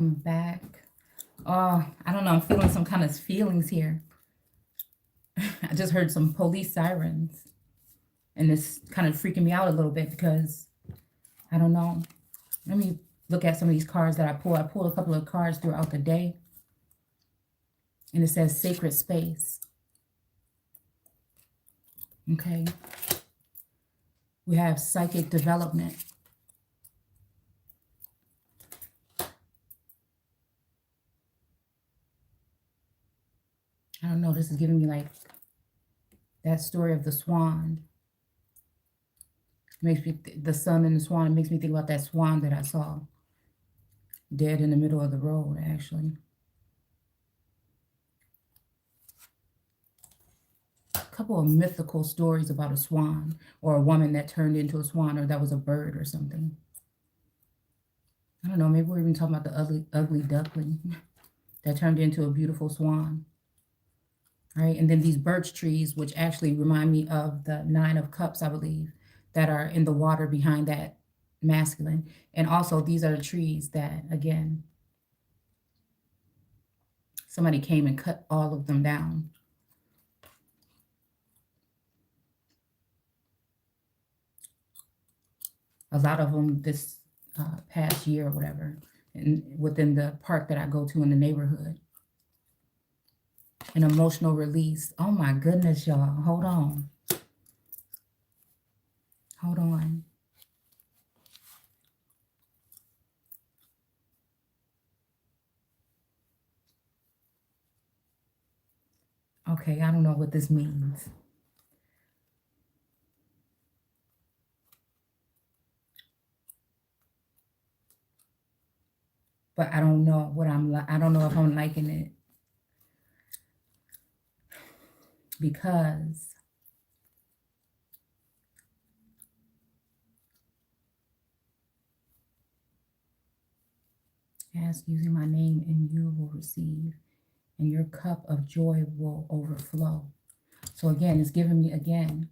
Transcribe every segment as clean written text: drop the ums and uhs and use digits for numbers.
I'm back. I don't know. I'm feeling some kind of feelings here. I just heard some police sirens, and it's kind of freaking me out a little bit because I don't know. Let me look at some of these cards that I pulled. I pulled a couple of cards throughout the day, and it says sacred space. Okay. We have psychic development. I don't know. This is giving me like that story of the swan. Makes me the sun and the swan. It makes me think about that swan that I saw dead in the middle of the road, actually. A couple of mythical stories about a swan or a woman that turned into a swan, or that was a bird or something. I don't know. Maybe we're even talking about the ugly duckling that turned into a beautiful swan. Right? And then these birch trees, which actually remind me of the Nine of Cups, I believe, that are in the water behind that masculine. And also these are the trees that, again, somebody came and cut all of them down. A lot of them this past year or whatever, and within the park that I go to in the neighborhood. An emotional release. Oh my goodness, y'all. Hold on. Hold on. Okay, I don't know what this means. But I don't know what I don't know if I'm liking it. Because ask using my name and you will receive, and your cup of joy will overflow. So again, it's giving me again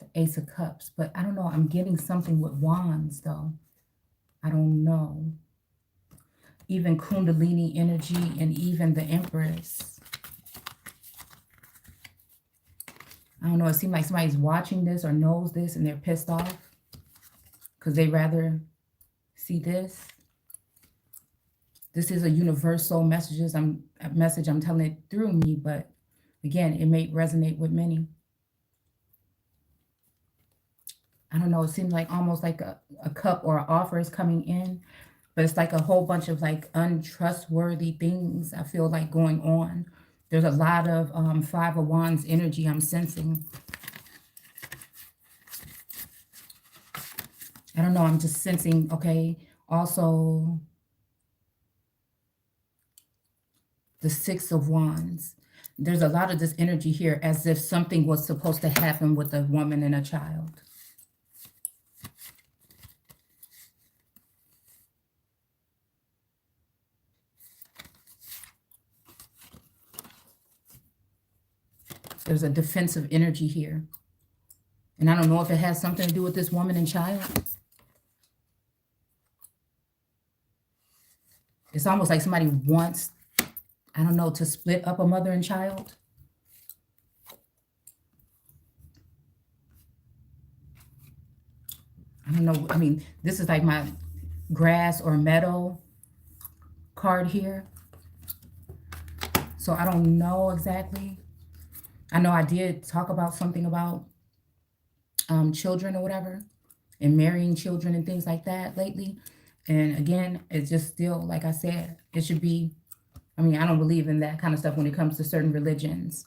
the Ace of Cups, but I don't know. I'm getting something with wands though. I don't know. Even Kundalini energy and even the Empress. I don't know. It seems like somebody's watching this or knows this and they're pissed off because they rather see this. This is a universal message. I'm telling it through me, but again, it may resonate with many. I don't know. It seems like almost like a cup or an offer is coming in, but it's like a whole bunch of like untrustworthy things I feel like going on. There's a lot of Five of Wands energy I'm sensing. I don't know. I'm just sensing, okay, also the Six of Wands. There's a lot of this energy here as if something was supposed to happen with a woman and a child. There's a defensive energy here. And I don't know if it has something to do with this woman and child. It's almost like somebody wants, I don't know, to split up a mother and child. I don't know. I mean, this is like my grass or meadow card here. So I don't know exactly. I know I did talk about something about children or whatever, and marrying children and things like that lately. And again, it's just still, like I said, it should be, I mean, I don't believe in that kind of stuff when it comes to certain religions.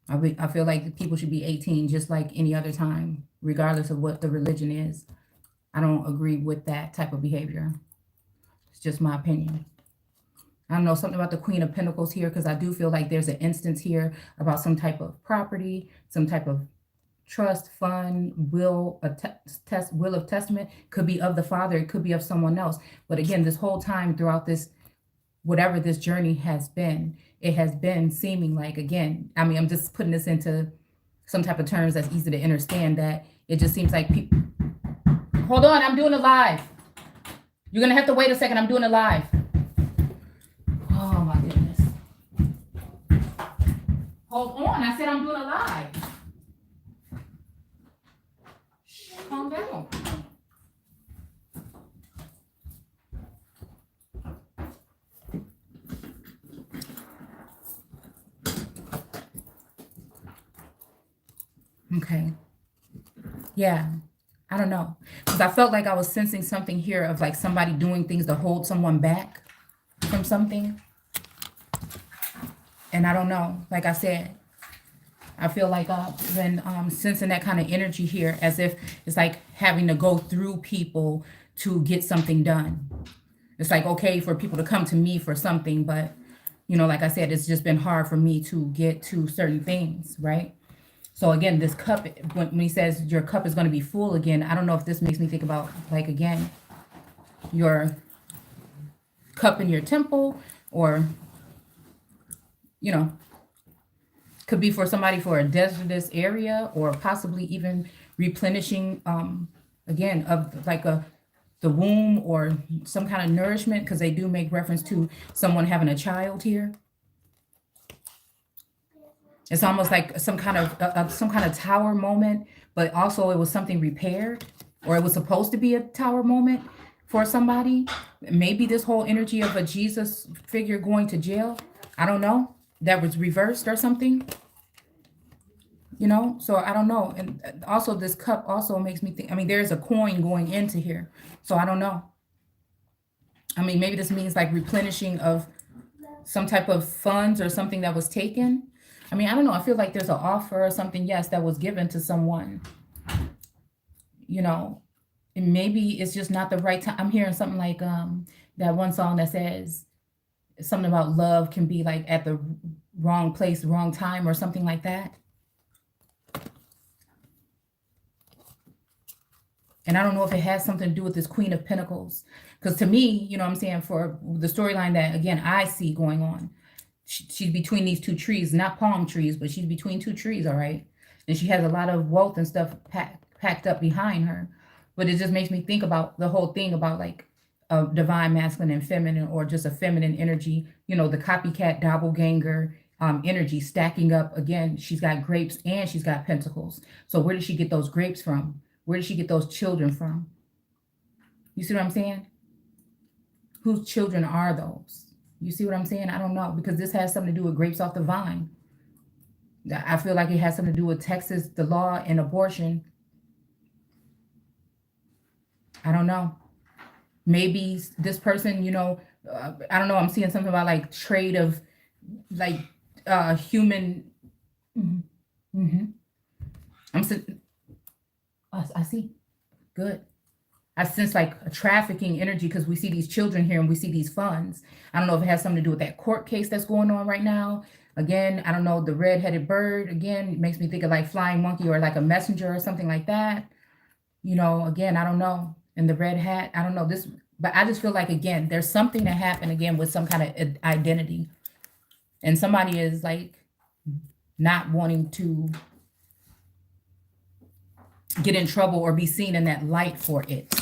I feel like people should be 18 just like any other time, regardless of what the religion is. I don't agree with that type of behavior. It's just my opinion. I don't know, something about the Queen of Pentacles here, because I do feel like there's an instance here about some type of property, some type of trust, fund, will of testament. Could be of the father, it could be of someone else. But again, this whole time throughout this, whatever this journey has been, it has been seeming like, again, I mean, I'm just putting this into some type of terms that's easy to understand, that it just seems like Hold on, I'm doing it live. You're going to have to wait a second. I'm doing it live. Oh, my goodness. Hold on. I said I'm doing it live. Shh, calm down. Okay. Yeah. I don't know. Because I felt like I was sensing something here of like somebody doing things to hold someone back from something. And I don't know. Like I said, I feel like I've been sensing that kind of energy here, as if it's like having to go through people to get something done. It's like, okay, for people to come to me for something, but, you know, like I said, it's just been hard for me to get to certain things, right? So again, this cup, when he says your cup is going to be full again, I don't know if this makes me think about, like, again, your cup in your temple, or, you know, could be for somebody for a desertous area, or possibly even replenishing, again, of like the womb or some kind of nourishment, because they do make reference to someone having a child here. It's almost like some kind of tower moment, but also it was something repaired, or it was supposed to be a tower moment for somebody. Maybe this whole energy of a Jesus figure going to jail, I don't know, that was reversed or something, you know? So I don't know. And also this cup also makes me think, I mean, there's a coin going into here. So I don't know. I mean, maybe this means like replenishing of some type of funds or something that was taken. I mean, I don't know. I feel like there's an offer or something, yes, that was given to someone, you know, and maybe it's just not the right time. I'm hearing something like that one song that says something about love can be like at the wrong place, wrong time, or something like that. And I don't know if it has something to do with this Queen of Pentacles. Because to me, you know what I'm saying, for the storyline that, again, I see going on, she's between these two trees, not palm trees, but she's between two trees, all right? And she has a lot of wealth and stuff packed up behind her. But it just makes me think about the whole thing about like a divine masculine and feminine, or just a feminine energy, you know, the copycat doppelganger energy stacking up. Again, she's got grapes and she's got pentacles. So where did she get those grapes from? Where did she get those children from? You see what I'm saying? Whose children are those? You see what I'm saying? I don't know, because this has something to do with grapes off the vine. I feel like it has something to do with Texas, the law, and abortion. I don't know. Maybe this person, you know, I don't know. I'm seeing something about like trade of like human. Mm-hmm. I see. Good. I sense like a trafficking energy, because we see these children here and we see these funds. I don't know if it has something to do with that court case that's going on right now. Again, I don't know, the red-headed bird, again, it makes me think of like flying monkey, or like a messenger or something like that. You know, again, I don't know. And the red hat, I don't know this, but I just feel like, again, there's something that happened again with some kind of identity. And somebody is like not wanting to get in trouble or be seen in that light for it,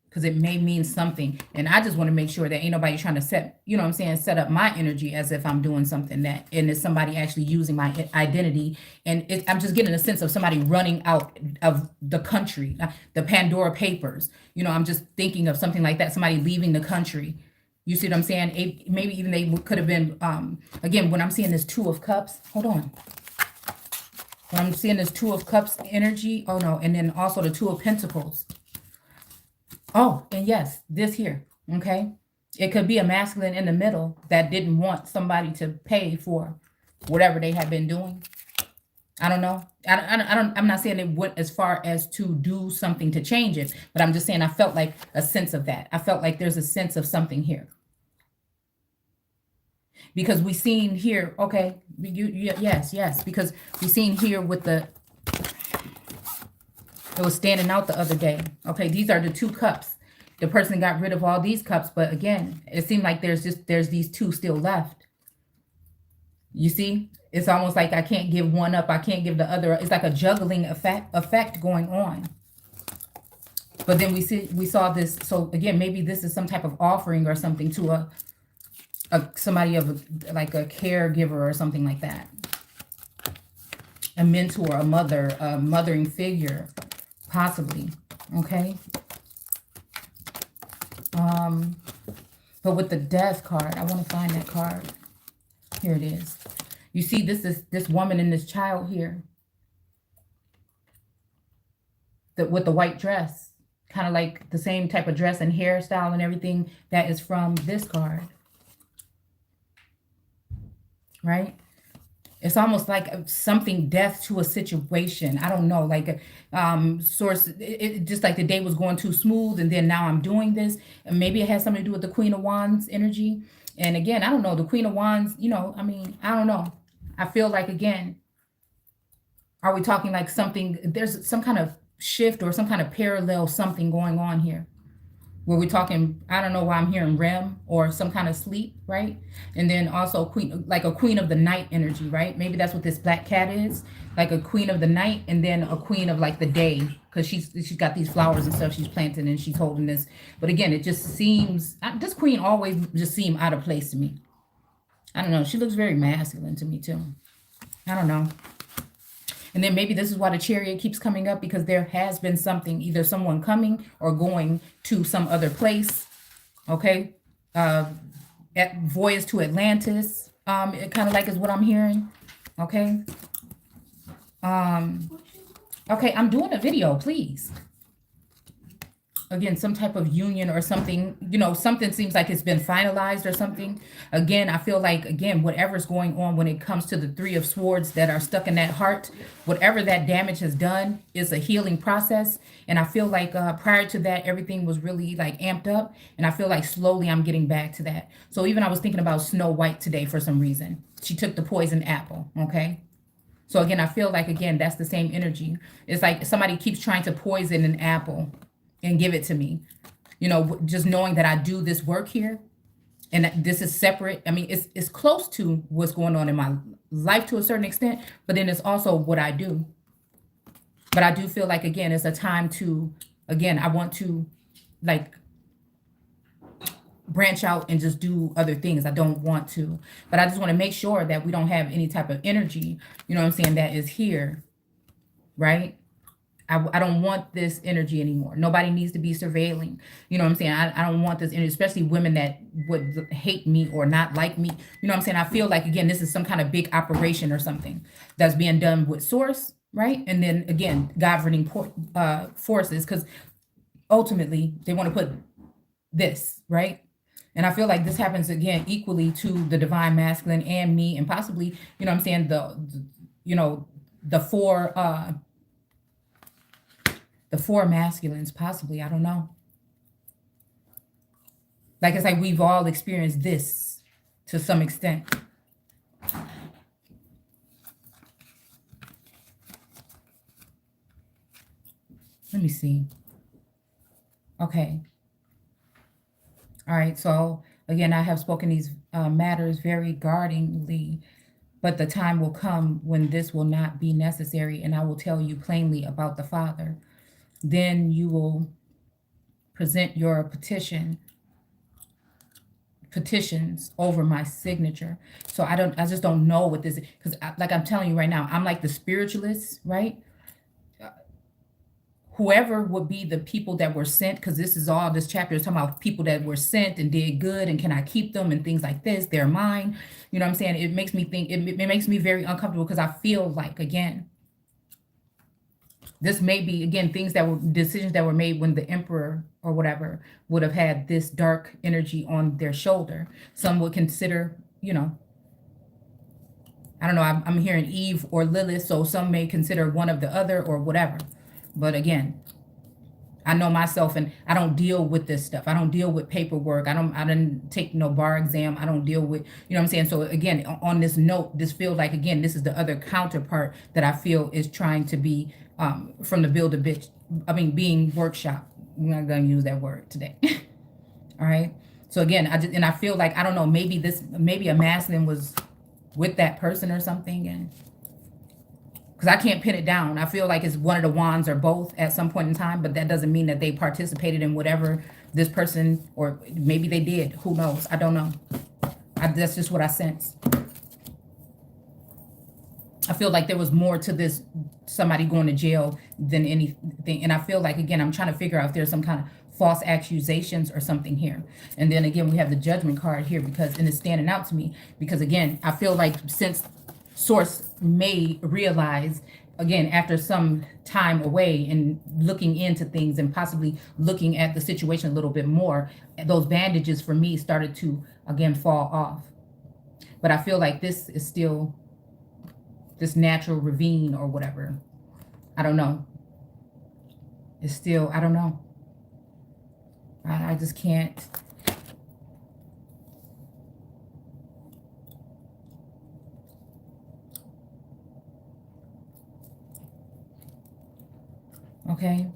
because it may mean something. And I just want to make sure that ain't nobody trying to set, you know what I'm saying, set up my energy as if I'm doing something that, and it's somebody actually using my identity. And I'm just getting a sense of somebody running out of the country, the Pandora Papers. You know, I'm just thinking of something like that, somebody leaving the country. You see what I'm saying? Maybe even they could have been, again, when I'm seeing this Two of Cups, hold on. When I'm seeing this Two of Cups energy, oh no, and then also the Two of Pentacles. Oh, and yes, this here, okay? It could be a masculine in the middle that didn't want somebody to pay for whatever they had been doing. I don't know. I'm not saying it went as far as to do something to change it, but I'm just saying I felt like a sense of that. I felt like there's a sense of something here. Because we seen here, okay, yes, because we seen here with it was standing out the other day. Okay, these are the two cups. The person got rid of all these cups, but again, it seemed like there's these two still left. You see, it's almost like I can't give one up, I can't give the other. It's like a juggling effect going on. But then we saw this. So again, maybe this is some type of offering or something to a somebody of like a caregiver or something like that. A mentor, a mother, a mothering figure, possibly. Okay. But with the death card, I want to find that card. Here it is. You see, this woman and this child here. With the white dress. Kind of like the same type of dress and hairstyle and everything that is from this card. Right? It's almost like something death to a situation. I don't know, like source. It just like the day was going too smooth, and then now I'm doing this, and maybe it has something to do with the Queen of Wands energy. And again, I don't know, the Queen of Wands. You know, I mean, I don't know. I feel like again, are we talking like something? There's some kind of shift or some kind of parallel something going on here. Where we're talking, I don't know why I'm hearing REM or some kind of sleep, right? And then also queen, like a queen of the night energy, right? Maybe that's what this black cat is, like a queen of the night, and then a queen of like the day, because she's got these flowers and stuff she's planting and she's holding this. But again, it just seems, this queen always just seemed out of place to me. I don't know. She looks very masculine to me too. I don't know. And then maybe this is why the Chariot keeps coming up, because there has been something, either someone coming or going to some other place. Okay. At voyage to Atlantis. It kind of like is what I'm hearing. Okay. Okay, I'm doing a video, please. Again, some type of union or something, you know, something seems like it's been finalized or something. Again, I feel like, again, whatever's going on when it comes to the Three of Swords that are stuck in that heart, whatever that damage has done is a healing process. And I feel like prior to that, everything was really like amped up. And I feel like slowly I'm getting back to that. So even I was thinking about Snow White today for some reason. She took the poison apple, okay? So again, I feel like, again, that's the same energy. It's like somebody keeps trying to poison an apple and give it to me, you know, just knowing that I do this work here and that this is separate. I mean, it's close to what's going on in my life to a certain extent, but then it's also what I do. But I do feel like, again, it's a time to, again, I want to like branch out and just do other things. I don't want to, but I just want to make sure that we don't have any type of energy, you know what I'm saying, that is here, right? I don't want this energy anymore. Nobody needs to be surveilling. You know what I'm saying? I don't want this energy, especially women that would hate me or not like me. You know what I'm saying? I feel like, again, this is some kind of big operation or something that's being done with source, right? And then, again, governing forces, because ultimately they want to put this, right? And I feel like this happens, again, equally to the divine masculine and me, and possibly, you know what I'm saying, the four masculines, possibly. I don't know. Like, it's like we've all experienced this to some extent. Let me see. Okay. All right. So, again, I have spoken these matters very guardingly, but the time will come when this will not be necessary, and I will tell you plainly about the Father. Then you will present your petitions over my signature. So I just don't know what this is, because like I'm telling you right now, I'm like the spiritualist, right? Whoever would be the people that were sent, because this chapter is talking about people that were sent and did good, and can I keep them and things like this, they're mine. You know what I'm saying? It makes me think, it makes me very uncomfortable, because I feel like, again, this may be, again, decisions that were made when the emperor or whatever would have had this dark energy on their shoulder. Some would consider, you know, I don't know, I'm hearing Eve or Lilith, so some may consider one of the other or whatever. But again, I know myself, and I don't deal with this stuff. I don't deal with paperwork. I didn't take no bar exam. I don't deal with, you know what I'm saying? So again, on this note, this feels like, again, this is the other counterpart that I feel is trying to be from the being workshop. I'm not going to use that word today. All right. So again, I feel like, I don't know, maybe a masculine was with that person or something. And because I can't pin it down. I feel like it's one of the wands or both at some point in time, but that doesn't mean that they participated in whatever this person, or maybe they did. Who knows? I don't know. That's just what I sense. I feel like there was more to this, somebody going to jail, than anything. And I feel like, again, I'm trying to figure out if there's some kind of false accusations or something here. And then again, we have the Judgment card here, because, and it's standing out to me because, again, I feel like since Source may realize, again, after some time away and looking into things and possibly looking at the situation a little bit more, those bandages for me started to, again, fall off. But I feel like this is still this natural ravine or whatever. I don't know. It's still, I don't know. I just can't. Okay.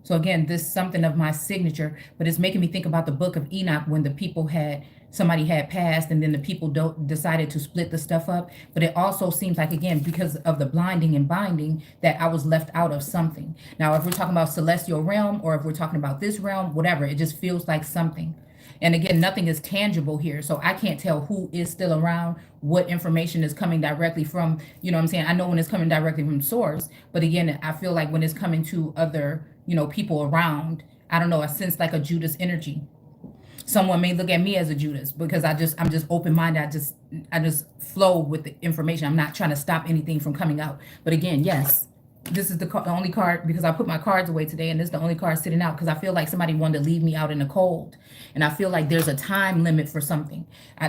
So again, this is something of my signature, but it's making me think about the book of Enoch, when the people had, somebody had passed and then the people decided to split the stuff up. But it also seems like, again, because of the blinding and binding, that I was left out of something. Now, if we're talking about celestial realm, or if we're talking about this realm, whatever, it just feels like something. And again, nothing is tangible here. So I can't tell who is still around, what information is coming directly from, you know what I'm saying? I know when it's coming directly from Source, but again, I feel like when it's coming to other, you know, people around, I don't know, I sense like a Judas energy. Someone may look at me as a Judas because I'm just open-minded. I just flow with the information. I'm not trying to stop anything from coming out. But again, yes, this is the only card, because I put my cards away today, and this is the only card sitting out because I feel like somebody wanted to leave me out in the cold. And I feel like there's a time limit for something.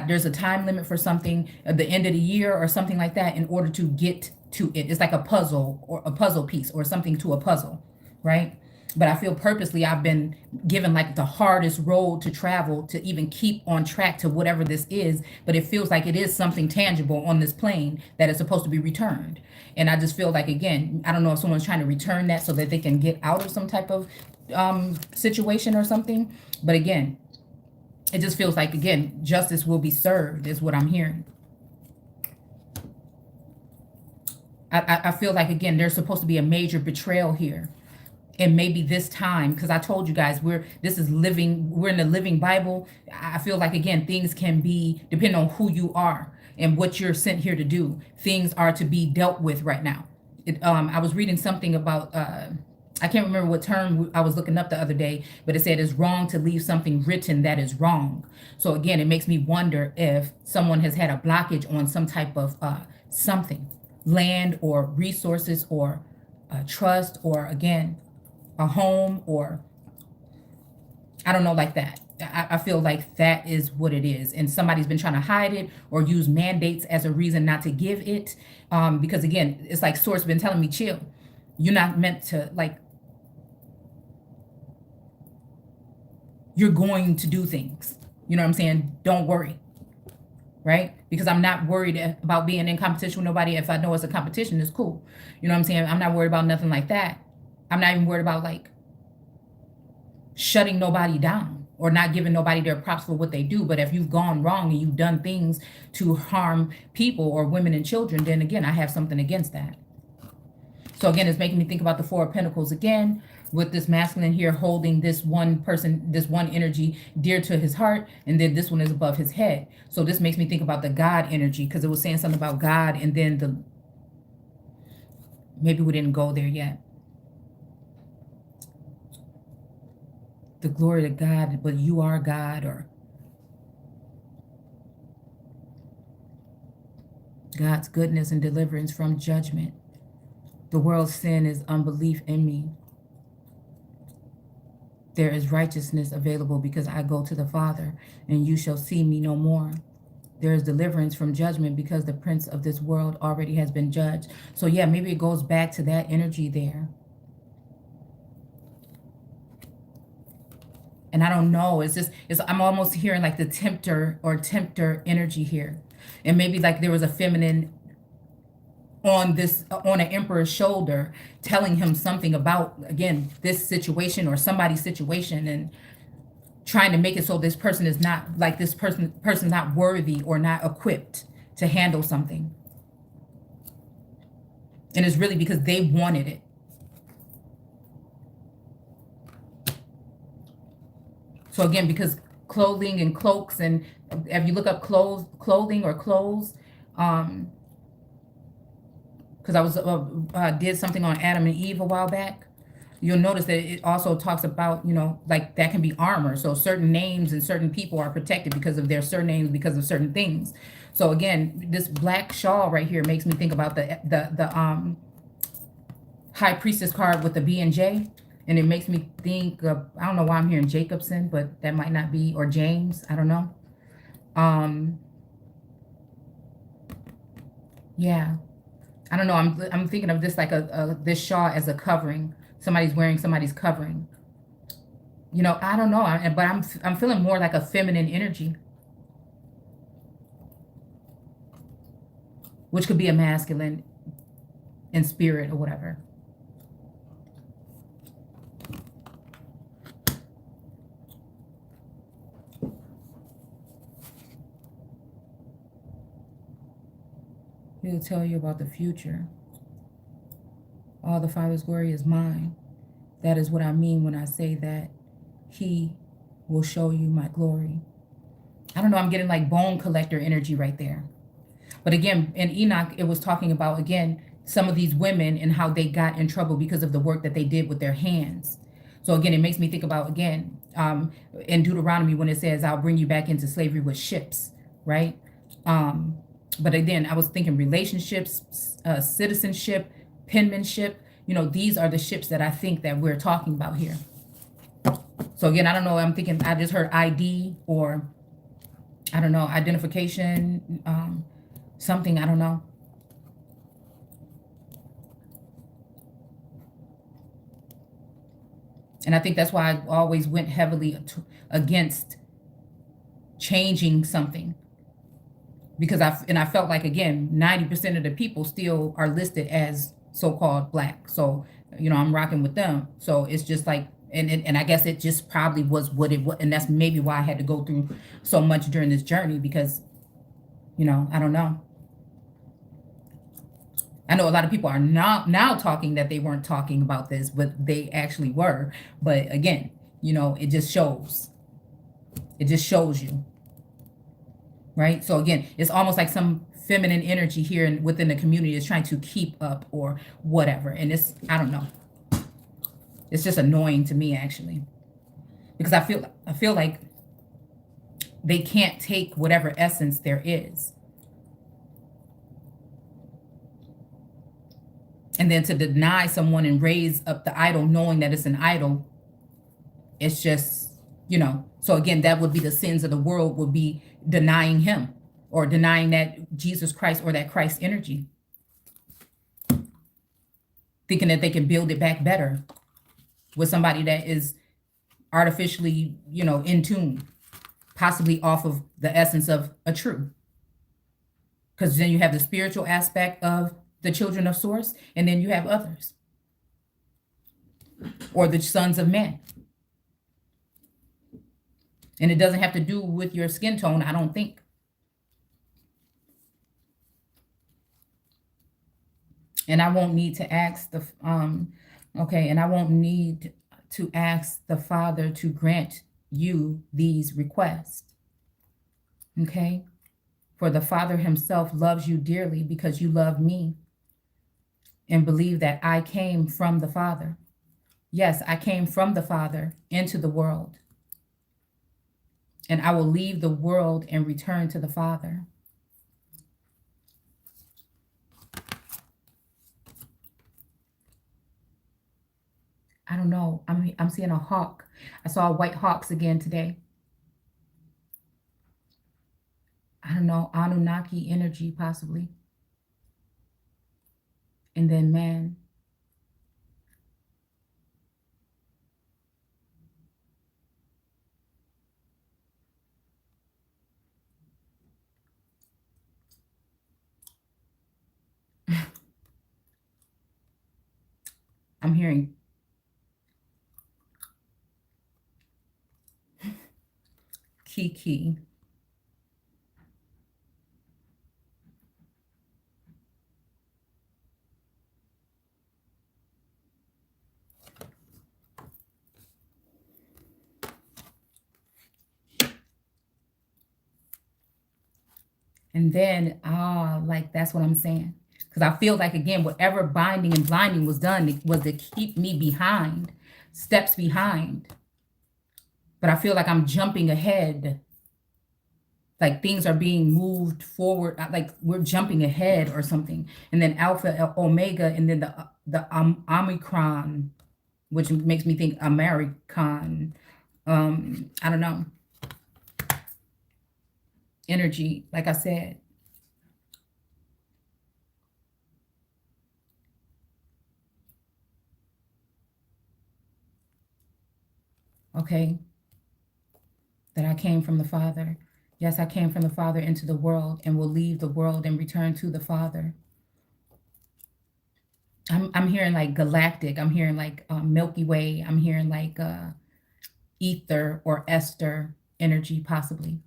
There's a time limit for something at the end of the year or something like that, in order to get to it. It's like a puzzle, or a puzzle piece, or something to a puzzle, right? But I feel purposely I've been given like the hardest road to travel to even keep on track to whatever this is. But it feels like it is something tangible on this plane that is supposed to be returned. And I just feel like, again, I don't know if someone's trying to return that so that they can get out of some type of situation or something. But again, it just feels like, again, justice will be served is what I'm hearing. I feel like, again, there's supposed to be a major betrayal here. And maybe this time, because I told you guys, we're in the living Bible. I feel like, again, things can be, depending on who you are and what you're sent here to do, things are to be dealt with right now. I was reading something about, I can't remember what term I was looking up the other day, but it said it's wrong to leave something written that is wrong. So again, it makes me wonder if someone has had a blockage on some type of something, land or resources or trust, or again, a home, or I don't know, like that. I feel like that is what it is. And somebody's been trying to hide it or use mandates as a reason not to give it. Because again, it's like Source been telling me, chill. You're not meant to, like, you're going to do things. You know what I'm saying? Don't worry. Right? Because I'm not worried about being in competition with nobody. If I know it's a competition, it's cool. You know what I'm saying? I'm not worried about nothing like that. I'm not even worried about like shutting nobody down or not giving nobody their props for what they do. But if you've gone wrong and you've done things to harm people or women and children, then again, I have something against that. So again, it's making me think about the Four of Pentacles again, with this masculine here holding this one person, this one energy dear to his heart, and then this one is above his head. So this makes me think about the God energy, because it was saying something about God, and then maybe we didn't go there yet. The glory to God, but you are God, or God's goodness and deliverance from judgment. The world's sin is unbelief in me. There is righteousness available because I go to the Father, and you shall see me no more. There is deliverance from judgment because the prince of this world already has been judged. So yeah, maybe it goes back to that energy there. And I don't know, I'm almost hearing like the tempter or tempter energy here. And maybe like there was a feminine on an emperor's shoulder telling him something about, again, this situation or somebody's situation, and trying to make it so this person is not, like, this person's not worthy or not equipped to handle something. And it's really because they wanted it. So again, because clothing and cloaks, and if you look up clothing or clothes, because I was did something on Adam and Eve a while back, you'll notice that it also talks about, like that can be armor. So certain names and certain people are protected because of their surnames, because of certain things. So again, this black shawl right here makes me think about the high priestess card with the B and J. And it makes me think of, I don't know why I'm hearing Jacobson, but that might not be, or James, I don't know. Yeah, I don't know. I'm thinking of this like this shawl as a covering. Somebody's wearing somebody's covering. I don't know, but I'm feeling more like a feminine energy, which could be a masculine in spirit or whatever. He'll tell you about the future. All the Father's glory is mine. That is what I mean when I say that he will show you my glory. I don't know, I'm getting like bone collector energy right there. But again, in Enoch, it was talking about, again, some of these women and how they got in trouble because of the work that they did with their hands. So again, it makes me think about, again, in Deuteronomy, when it says, I'll bring you back into slavery with ships, right? But again, I was thinking relationships, citizenship, penmanship. These are the ships that I think that we're talking about here. So again, I don't know, I'm thinking, I just heard ID, or I don't know, identification, something, I don't know. And I think that's why I always went heavily against changing something, because I felt like, again, 90% of the people still are listed as so-called black. So, I'm rocking with them. So it's just like, and I guess it just probably was what it was. And that's maybe why I had to go through so much during this journey, because, I don't know. I know a lot of people are now talking that they weren't talking about this, but they actually were. But again, it just shows. It just shows you. Right? So again, it's almost like some feminine energy here within the community is trying to keep up or whatever. And I don't know. It's just annoying to me, actually. Because I feel like they can't take whatever essence there is. And then to deny someone and raise up the idol knowing that it's an idol, it's just, so again, that would be the sins of the world, would be denying him or denying that Jesus Christ or that Christ energy. Thinking that they can build it back better with somebody that is artificially, in tune, possibly off of the essence of a true. Because then you have the spiritual aspect of the children of source, and then you have others, or the sons of men. And it doesn't have to do with your skin tone, I don't think. And I won't need to ask and I won't need to ask the Father to grant you these requests. Okay? For the Father himself loves you dearly because you love me and believe that I came from the Father. Yes, I came from the Father into the world. And I will leave the world and return to the Father. I don't know. I'm seeing a hawk. I saw white hawks again today. I don't know, Anunnaki energy possibly. And then man. I'm hearing Kiki. And then, like that's what I'm saying. Because I feel like, again, whatever binding and blinding was done was to keep me behind, steps behind. But I feel like I'm jumping ahead, like things are being moved forward, like we're jumping ahead or something. And then Alpha, Omega, and then the Omicron, which makes me think American. I don't know. Energy, like I said. Okay. That I came from the Father. Yes, I came from the Father into the world and will leave the world and return to the Father. I'm hearing like galactic. I'm hearing like Milky Way. I'm hearing like ether or Esther energy, possibly.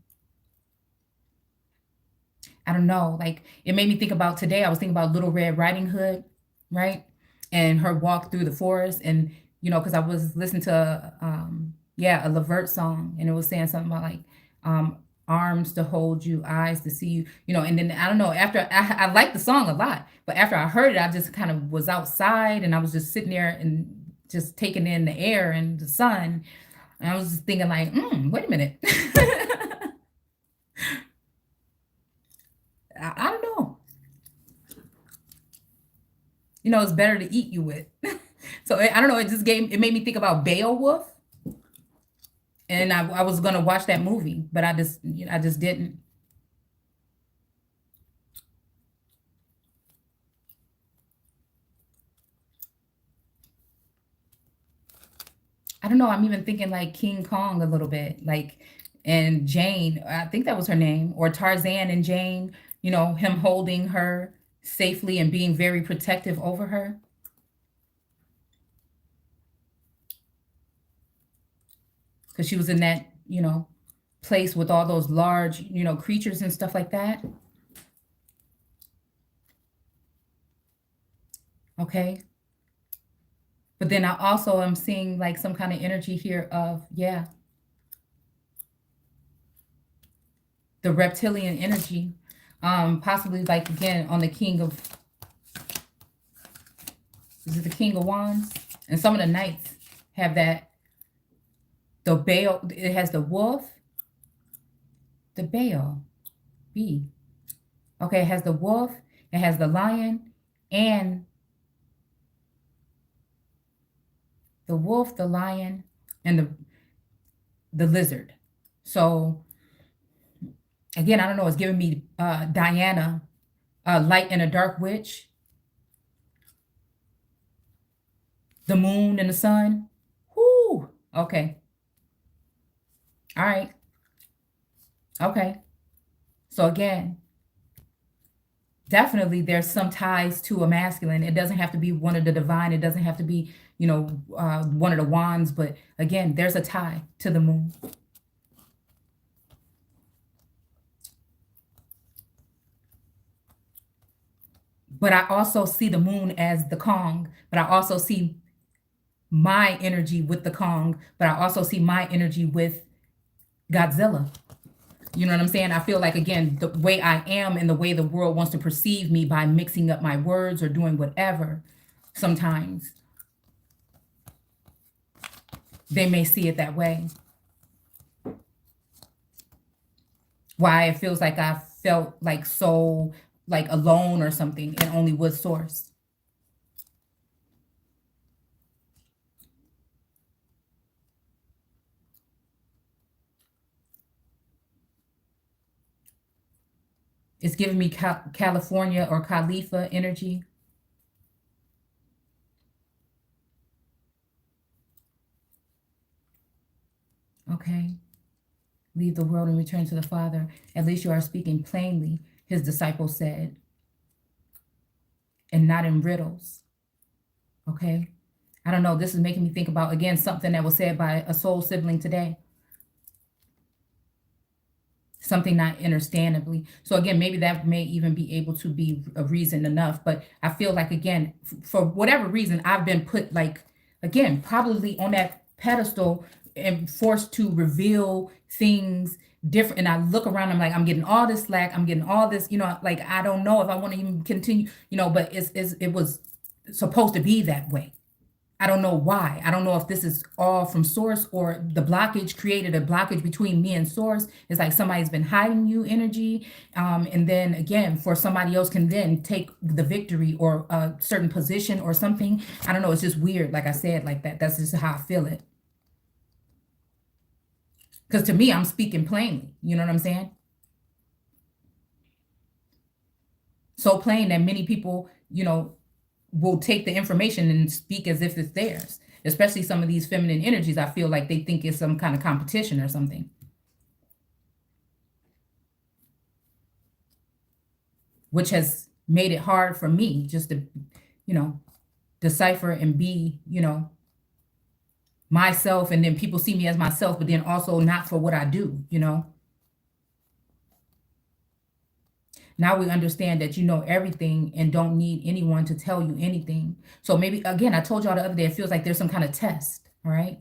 I don't know. Like it made me think about today. I was thinking about Little Red Riding Hood, right? And her walk through the forest, and because I was listening to yeah, a Levert song, and it was saying something about like um arms to hold you, eyes to see you, and then I don't know, after I liked the song a lot, but after I heard it, I just kind of was outside and I was just sitting there and just taking in the air and the sun. And I was just thinking like, wait a minute. I don't know. It's better to eat you with. So I don't know. It made me think about Beowulf, and I was gonna watch that movie, but I just didn't. I don't know. I'm even thinking like King Kong a little bit, like, and Jane. I think that was her name, or Tarzan and Jane. Him holding her safely and being very protective over her because she was in that place with all those large creatures and stuff like that. Okay. But then I also am seeing like some kind of energy here of, yeah, the reptilian energy. Possibly like again on the King of, is it the King of Wands? And some of the knights have that, the Baal, it has the wolf, the Baal, B. Okay, it has the wolf, it has the lion, and the wolf, the lion, and the lizard. So again, I don't know, it's giving me Diana, light and a dark witch, the moon and the sun. Whoo. Okay. All right. Okay. So again, definitely there's some ties to a masculine. It doesn't have to be one of the divine. It doesn't have to be, one of the wands. But again, there's a tie to the moon. But I also see the moon as the Kong. But I also see my energy with the Kong. But I also see my energy with Godzilla. You know what I'm saying? I feel like, again, the way I am and the way the world wants to perceive me by mixing up my words or doing whatever, sometimes they may see it that way. Why it feels like I felt like so like alone or something and only with source. It's giving me California or Khalifa energy. Okay. Leave the world and return to the Father. At least you are speaking plainly, his disciples said, and not in riddles. Okay. I don't know. This is making me think about, again, something that was said by a soul sibling today. Something not understandably. So again, maybe that may even be able to be a reason enough. But I feel like, again, for whatever reason, I've been put like, again, probably on that pedestal am forced to reveal things different. And I look around, I'm like, I'm getting all this slack, I'm getting all this, like I don't know if I want to even continue, but it was supposed to be that way. I don't know why. I don't know if this is all from source or the blockage created a blockage between me and source. It's like somebody's been hiding you energy. And then again, for somebody else can then take the victory or a certain position or something. I don't know. It's just weird. Like I said, like that. That's just how I feel it. Because to me, I'm speaking plainly. You know what I'm saying? So plain that many people, will take the information and speak as if it's theirs. Especially some of these feminine energies, I feel like they think it's some kind of competition or something. Which has made it hard for me just to, decipher and be, myself. And then people see me as myself, but then also not for what I do, Now we understand that you know everything and don't need anyone to tell you anything. So maybe, again, I told y'all the other day, it feels like there's some kind of test, all right?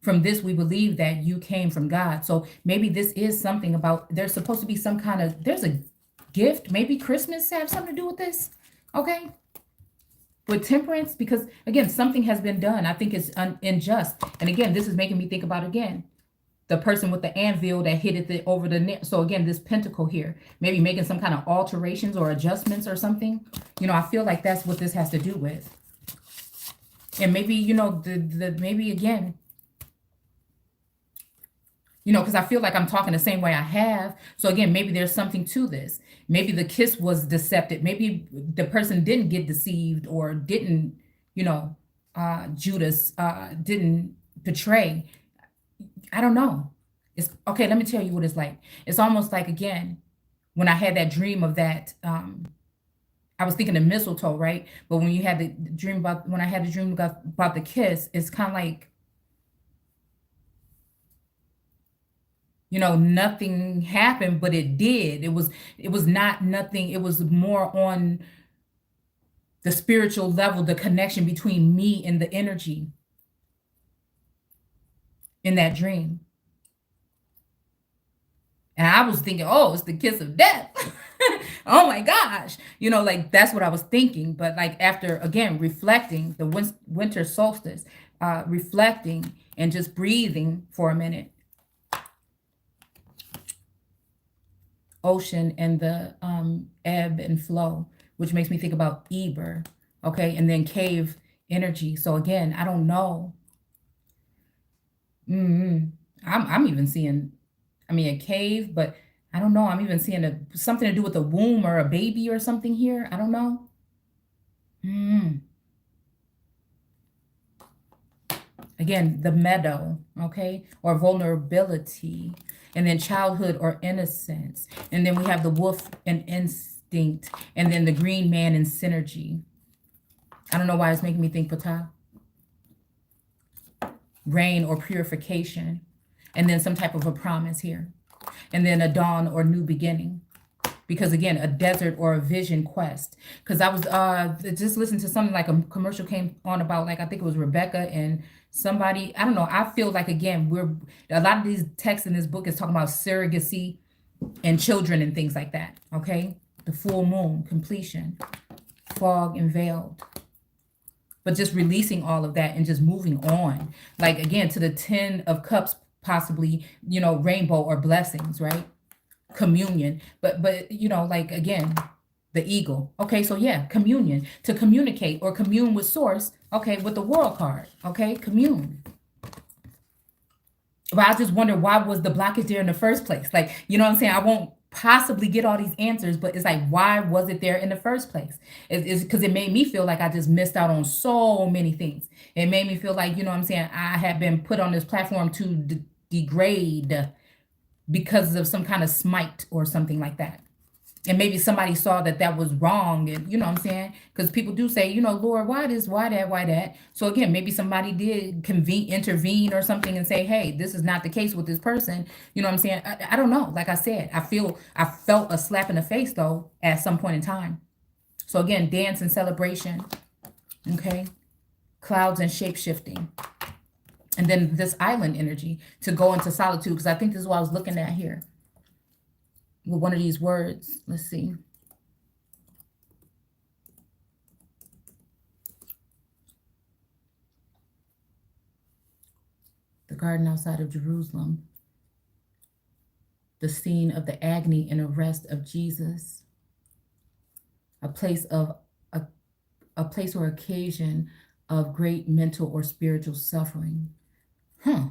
From this, we believe that you came from God. So maybe this is something about, there's supposed to be some kind of, there's a gift. Maybe Christmas have something to do with this, okay? With temperance, because again, something has been done. I think it's unjust. And again, this is making me think about, again, the person with the anvil that hit it over the net. So again, this pentacle here, maybe making some kind of alterations or adjustments or something. I feel like that's what this has to do with. And maybe, maybe again, because I feel like I'm talking the same way I have. So again, maybe there's something to this. Maybe the kiss was deceptive. Maybe the person didn't get deceived or didn't, Judas didn't betray. I don't know. It's okay. Let me tell you what it's like. It's almost like, again, when I had that dream of that, I was thinking of mistletoe, right? But when you had the dream about, when I had the dream about the kiss, it's kind of like, nothing happened, but it did. It was not nothing. It was more on the spiritual level, the connection between me and the energy in that dream. And I was thinking, oh, it's the kiss of death. Oh my gosh. Like that's what I was thinking. But like after, again, reflecting the winter solstice, reflecting and just breathing for a minute. Ocean and the ebb and flow, which makes me think about Eber. Okay. And then cave energy. So again, I don't know. I'm even seeing, a cave, but I don't know. I'm even seeing something to do with a womb or a baby or something here. I don't know. Again, the meadow, okay, or vulnerability, and then childhood or innocence. And then we have the wolf and instinct, and then the green man and synergy. I don't know why it's making me think Ptah. Rain or purification, and then some type of a promise here. And then a dawn or new beginning. Because again, a desert or a vision quest. Because I was just listening to something like a commercial came on about, like, I think it was Rebecca and somebody, I don't know. I feel like, again, a lot of these texts in this book is talking about surrogacy and children and things like that. Okay. The full moon, completion, fog and veiled. But just releasing all of that and just moving on. Like, again, to the 10 of cups, possibly, rainbow or blessings, right? Communion. But like, again, the eagle. Okay, so yeah, communion. To communicate or commune with source. Okay, with the world card. Okay, commune. But I just wonder, why was the blockage there in the first place? Like, you know what I'm saying? I won't possibly get all these answers, but it's like, why was it there in the first place? It's because it made me feel like I just missed out on so many things. It made me feel like, what I'm saying, I had been put on this platform to degrade because of some kind of smite or something like that. And maybe somebody saw that was wrong, and what I'm saying? Because people do say, Lord, why this, why that, why that? So again, maybe somebody did intervene or something and say, hey, this is not the case with this person. You know what I'm saying? I don't know. Like I said, I felt a slap in the face, though, at some point in time. So again, dance and celebration. Okay. Clouds and shape shifting. And then this island energy to go into solitude, because I think this is what I was looking at here with one of these words. Let's see. The garden outside of Jerusalem. The scene of the agony and arrest of Jesus. A place a place or occasion of great mental or spiritual suffering. I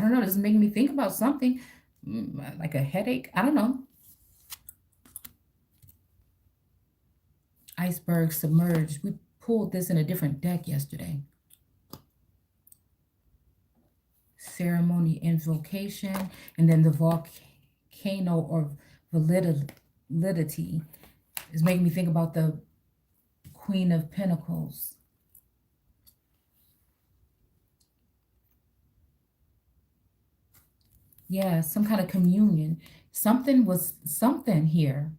don't know. This is making me think about something like a headache. I don't know. Iceberg submerged. We pulled this in a different deck yesterday. Ceremony, invocation, and then the volcano or validity is making me think about the Queen of Pentacles. Yeah, some kind of communion. Something here.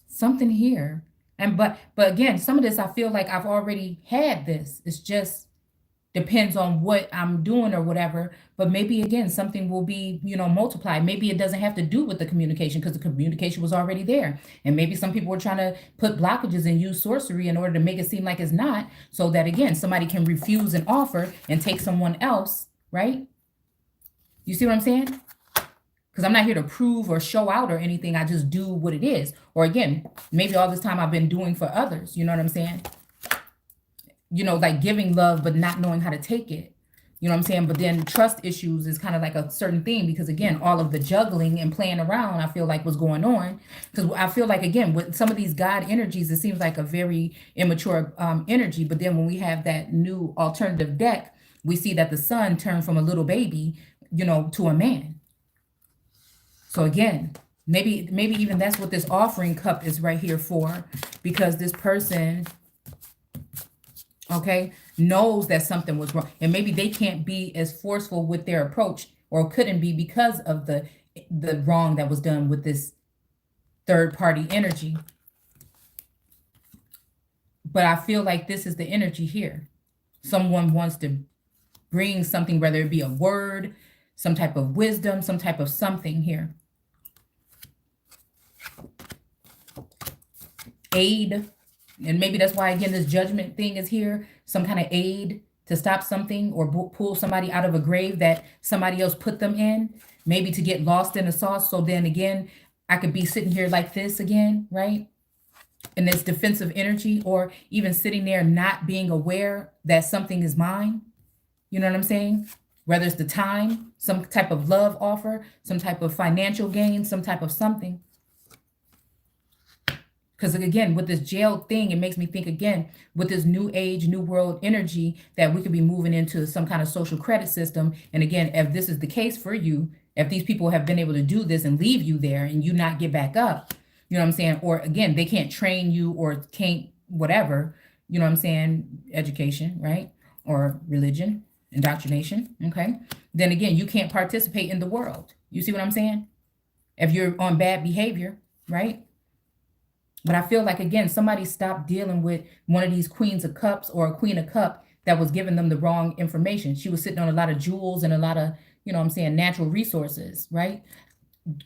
Something here. And but again, some of this I feel like I've already had this. It's just depends on what I'm doing or whatever. But maybe again, something will be, multiplied. Maybe it doesn't have to do with the communication because the communication was already there. And maybe some people were trying to put blockages and use sorcery in order to make it seem like it's not, so that again, somebody can refuse an offer and take someone else, right? You see what I'm saying? Because I'm not here to prove or show out or anything. I just do what it is. Or again, maybe all this time I've been doing for others. You know what I'm saying? Like giving love, but not knowing how to take it. You know what I'm saying? But then trust issues is kind of like a certain thing because, again, all of the juggling and playing around, I feel like was going on. Because I feel like, again, with some of these God energies, it seems like a very immature energy. But then when we have that new alternative deck, we see that the sun turned from a little baby, to a man. So again, maybe even that's what this offering cup is right here for, because this person, okay, knows that something was wrong, and maybe they can't be as forceful with their approach, or couldn't be because of the wrong that was done with this third party energy. But I feel like this is the energy here. Someone wants to bring something, whether it be a word, some type of wisdom, some type of something here. Aid. And maybe that's why, again, this judgment thing is here. Some kind of aid to stop something or pull somebody out of a grave that somebody else put them in. Maybe to get lost in the sauce. So then again, I could be sitting here like this again, right? And this defensive energy, or even sitting there not being aware that something is mine. You know what I'm saying? Whether it's the time, some type of love offer, some type of financial gain, some type of something. Because again, with this jail thing, it makes me think again, with this new age, new world energy, that we could be moving into some kind of social credit system. And again, if this is the case for you, if these people have been able to do this and leave you there and you not get back up, you know what I'm saying? Or again, they can't train you or can't whatever, you know what I'm saying? Education, right? Or religion, indoctrination, okay? Then again, you can't participate in the world. You see what I'm saying? If you're on bad behavior, right? But I feel like, again, somebody stopped dealing with one of these queens of cups or a queen of cup that was giving them the wrong information. She was sitting on a lot of jewels and a lot of, you know what I'm saying, natural resources, right?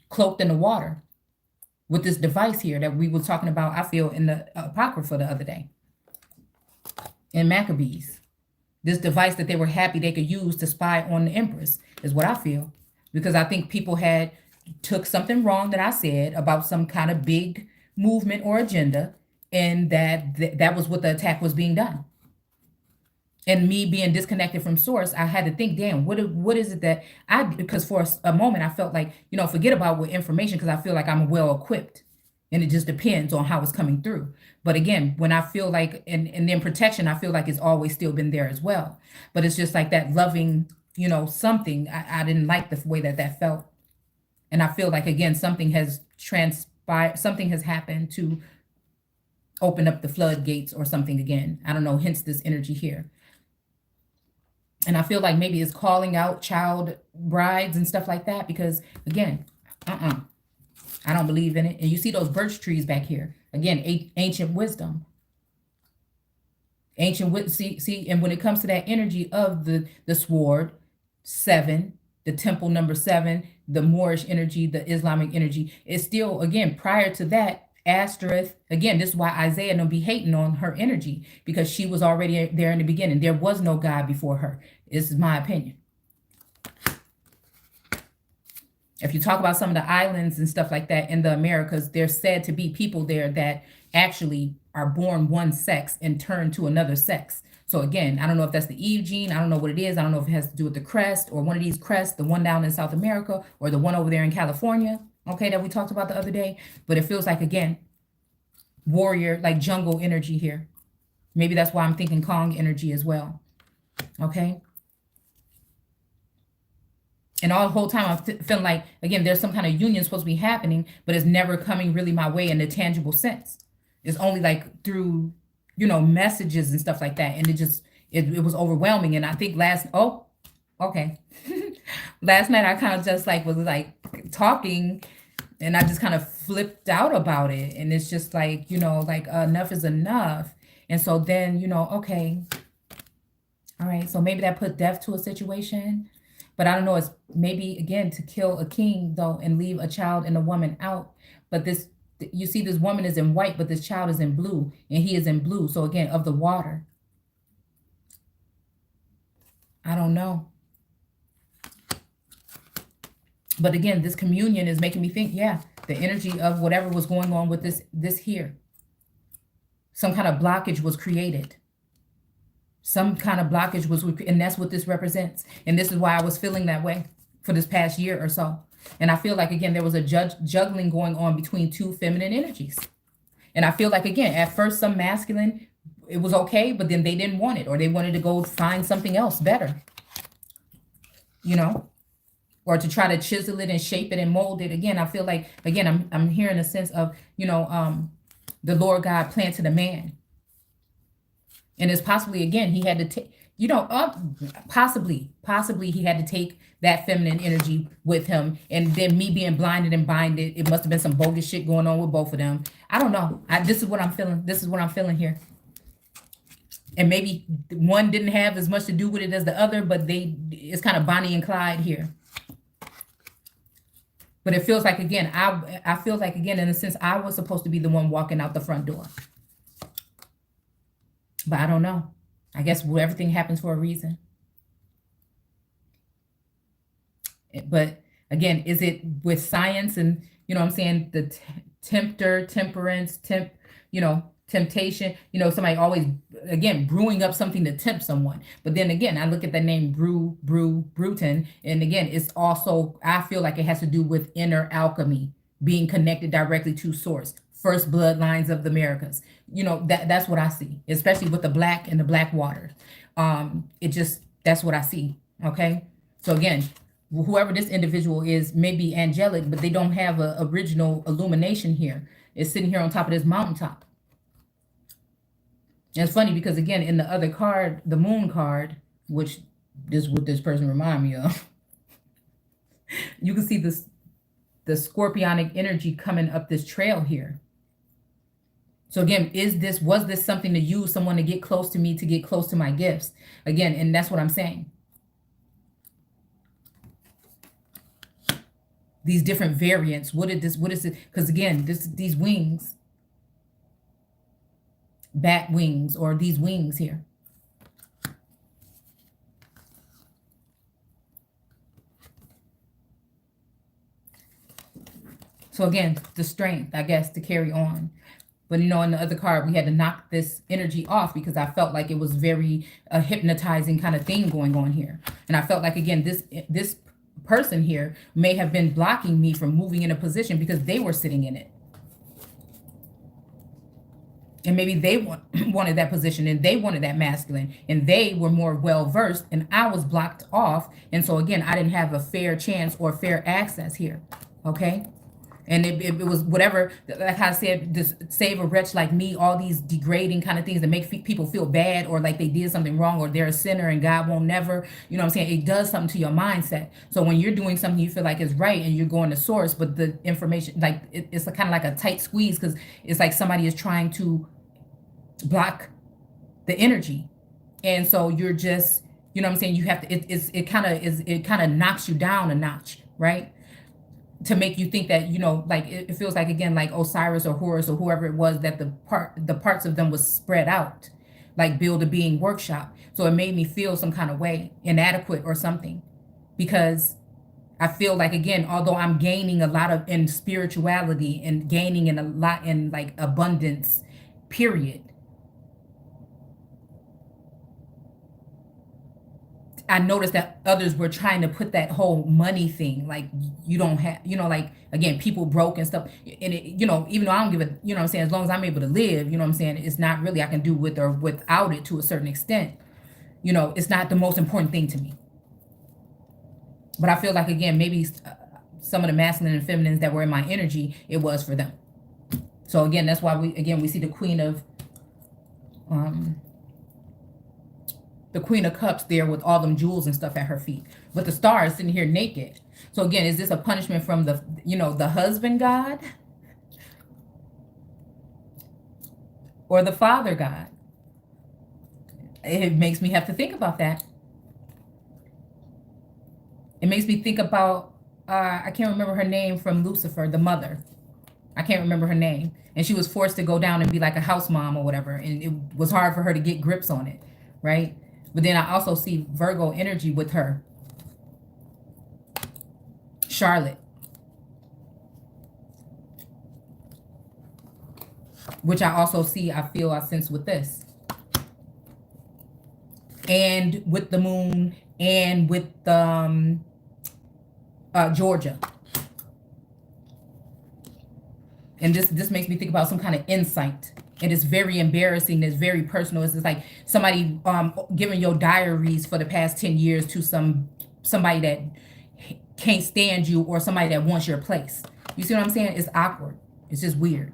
Cloaked in the water with this device here that we were talking about, I feel, in the Apocrypha the other day. In Maccabees. This device that they were happy they could use to spy on the Empress is what I feel. Because I think people had took something wrong that I said about some kind of big movement or agenda, and that was what the attack was being done. And me being disconnected from source, I had to think, damn, what is it that because for a moment I felt like, forget about what information, because I feel like I'm well equipped, and it just depends on how it's coming through. But again, when I feel like, and then protection, I feel like it's always still been there as well. But it's just like that loving, something, I didn't like the way that felt. And I feel like, again, something has something has happened to open up the floodgates or something again. I don't know, hence this energy here. And I feel like maybe it's calling out child brides and stuff like that, because again, I don't believe in it. And you see those birch trees back here. Again, ancient wisdom. See, and when it comes to that energy of the sword, 7, the temple number 7, the Moorish energy, the Islamic energy, it's still, again, prior to that, Asterisk, again, this is why Isaiah don't be hating on her energy, because she was already there in the beginning. There was no God before her. This is my opinion. If you talk about some of the islands and stuff like that in the Americas, there's said to be people there that actually are born one sex and turn to another sex. So again, I don't know if that's the Eve gene. I don't know what it is. I don't know if it has to do with the crest or one of these crests, the one down in South America or the one over there in California, okay, that we talked about the other day. But it feels like, again, warrior, like jungle energy here. Maybe that's why I'm thinking Kong energy as well, okay? And all the whole time I'm feeling like, again, there's some kind of union supposed to be happening, but it's never coming really my way in a tangible sense. It's only like through, you know, messages and stuff like that. And it was overwhelming. And I think last night I kind of just like was like talking and I just kind of flipped out about it. And it's just like, you know, like enough is enough. And so then, you know, okay, all right, so maybe that put death to a situation. But I don't know, it's maybe, again, to kill a king, though, and leave a child and a woman out. But this, you see, this woman is in white, but this child is in blue, and he is in blue. So, again, of the water. I don't know. But, again, this communion is making me think, yeah, the energy of whatever was going on with this here. Some kind of blockage was created. Some kind of blockage was, and that's what this represents. And this is why I was feeling that way for this past year or so. And I feel like, again, there was a juggling going on between two feminine energies. And I feel like, again, at first some masculine, it was okay, but then they didn't want it, or they wanted to go find something else better, you know, or to try to chisel it and shape it and mold it. Again, I feel like, again, I'm hearing a sense of, you know, the Lord God planted a man. And it's possibly, again, he had to take, you know, possibly he had to take that feminine energy with him. And then me being blinded and binded, it must have been some bogus shit going on with both of them. I don't know. This is what I'm feeling. This is what I'm feeling here. And maybe one didn't have as much to do with it as the other, but it's kind of Bonnie and Clyde here. But it feels like, again, I feel like, again, in a sense, I was supposed to be the one walking out the front door. But I don't know. I guess everything happens for a reason. But again, is it with science and, you know what I'm saying, the tempter, temperance, you know, temptation, you know, somebody always, again, brewing up something to tempt someone. But then again, I look at the name Bruton. And again, it's also, I feel like it has to do with inner alchemy, being connected directly to source. First bloodlines of the Americas. You know, that's what I see, especially with the black and the black waters. That's what I see. Okay. So again, whoever this individual is may be angelic, but they don't have an original illumination here. It's sitting here on top of this mountaintop. And it's funny because, again, in the other card, the moon card, which is what this person remind me of, you can see the scorpionic energy coming up this trail here. So again, was this something to use someone to get close to me, to get close to my gifts? Again, and that's what I'm saying. These different variants. What is it? Because again, these wings, bat wings, or these wings here. So again, the strength, I guess, to carry on. But, you know, in the other card, we had to knock this energy off because I felt like it was very hypnotizing kind of thing going on here. And I felt like, again, this person here may have been blocking me from moving in a position because they were sitting in it. And maybe they wanted that position and they wanted that masculine and they were more well-versed and I was blocked off. And so, again, I didn't have a fair chance or fair access here. Okay. And it was whatever, like I said, just save a wretch like me, all these degrading kind of things that make people feel bad or like they did something wrong or they're a sinner and God won't never, you know what I'm saying? It does something to your mindset. So when you're doing something you feel like is right and you're going to source, but the information, like it's kind of like a tight squeeze because it's like somebody is trying to block the energy. And so you're just, you know what I'm saying? You have to, it kind of knocks you down a notch, right? To make you think that, you know, like it feels like, again, like Osiris or Horus or whoever it was, that the parts of them was spread out, like Build a Being workshop. So it made me feel some kind of way, inadequate or something, because I feel like, again, although I'm gaining a lot of in spirituality and gaining in a lot in like abundance, period, I noticed that others were trying to put that whole money thing, like you don't have, you know, like, again, people broke and stuff. And it, you know, even though I don't give a, you know what I'm saying, as long as I'm able to live, you know what I'm saying, it's not really, I can do with or without it to a certain extent. You know, it's not the most important thing to me. But I feel like, again, maybe some of the masculine and feminines that were in my energy, it was for them. So again, that's why we see the Queen of Cups there with all them jewels and stuff at her feet, but the Star is sitting here naked. So again, is this a punishment from the, you know, the husband God or the father God? It makes me have to think about that. It makes me think about, I can't remember her name from Lucifer, the mother. I can't remember her name. And she was forced to go down and be like a house mom or whatever. And it was hard for her to get grips on it, right? But then I also see Virgo energy with her. Charlotte. Which I also see, I sense with this. And with the moon and with Georgia. And this makes me think about some kind of insight. It is very embarrassing. It's very personal. It's just like somebody giving your diaries for the past 10 years to somebody that can't stand you or somebody that wants your place. You see what I'm saying? It's awkward. It's just weird.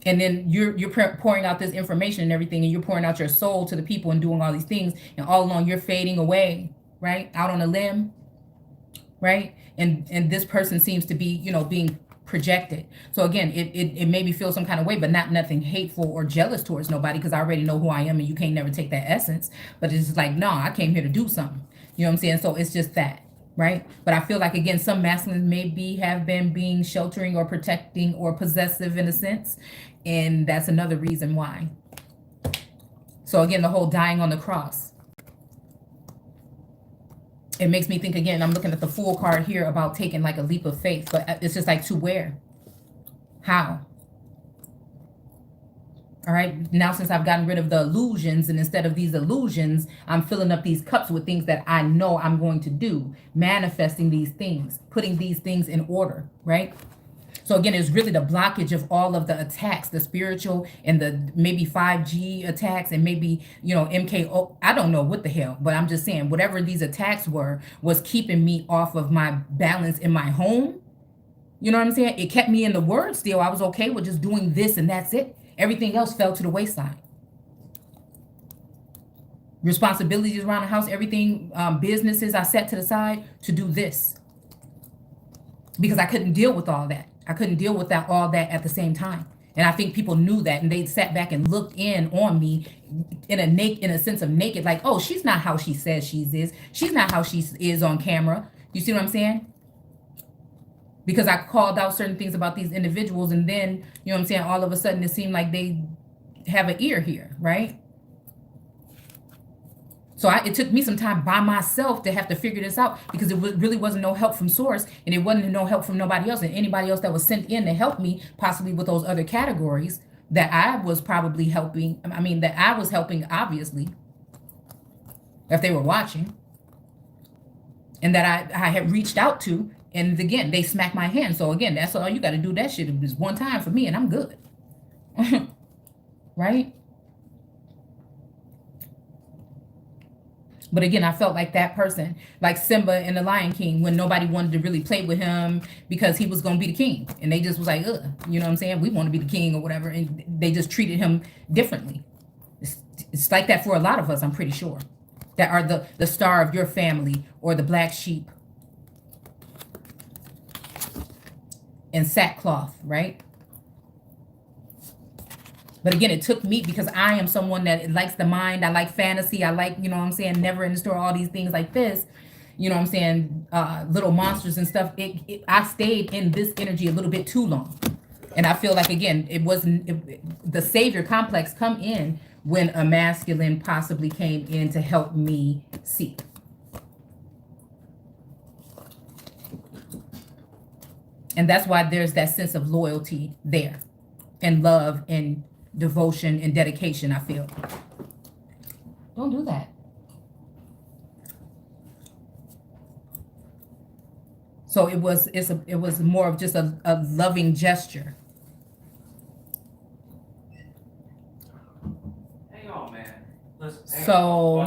And then you're pouring out this information and everything, and you're pouring out your soul to the people and doing all these things, and all along you're fading away, right? Out on a limb, right? And this person seems to be, you know, being projected. So again, it made me feel some kind of way, but not nothing hateful or jealous towards nobody, because I already know who I am, and you can't never take that essence. But it's just like, no, I came here to do something. You know what I'm saying? So it's just that, right? But I feel like, again, some masculines maybe have been being sheltering or protecting or possessive in a sense, and that's another reason why. So again, the whole dying on the cross. It makes me think, again, I'm looking at the Fool card here about taking like a leap of faith, but it's just like, to where? How? All right, now since I've gotten rid of the illusions, and instead of these illusions, I'm filling up these cups with things that I know I'm going to do, manifesting these things, putting these things in order, right? So again, it's really the blockage of all of the attacks, the spiritual and the maybe 5G attacks, and maybe, you know, MKO. I don't know what the hell, but I'm just saying whatever these attacks were was keeping me off of my balance in my home. You know what I'm saying? It kept me in the word still. I was okay with just doing this and that's it. Everything else fell to the wayside. Responsibilities around the house, everything, businesses I set to the side to do this. Because I couldn't deal with all that. I couldn't deal with all that at the same time. And I think people knew that, and they sat back and looked in on me in a sense of naked, like, oh, she's not how she says she is. She's not how she is on camera. You see what I'm saying? Because I called out certain things about these individuals, and then, you know what I'm saying, all of a sudden it seemed like they have an ear here, right? So it took me some time by myself to have to figure this out, because it really wasn't no help from source, and it wasn't no help from nobody else. And anybody else that was sent in to help me, possibly with those other categories that I was probably helping, I mean, that I was helping, obviously, if they were watching, and that I had reached out to, and again, they smacked my hand. So again, that's all you got to do. That shit is one time for me, and I'm good. Right? But again, I felt like that person, like Simba in The Lion King, when nobody wanted to really play with him because he was going to be the king. And they just was like, ugh, you know what I'm saying? We want to be the king or whatever. And they just treated him differently. It's like that for a lot of us, I'm pretty sure, that are the star of your family or the black sheep and sackcloth, right? But again, it took me because I am someone that likes the mind. I like fantasy. I like, you know what I'm saying, never in the store, all these things like this. You know what I'm saying? Little monsters and stuff. I stayed in this energy a little bit too long. And I feel like, again, it wasn't the savior complex come in when a masculine possibly came in to help me see. And that's why there's that sense of loyalty there, and love and devotion and dedication, I feel. Don't do that. So it was more of just a loving gesture. Hang on, man. Listen, hang on. So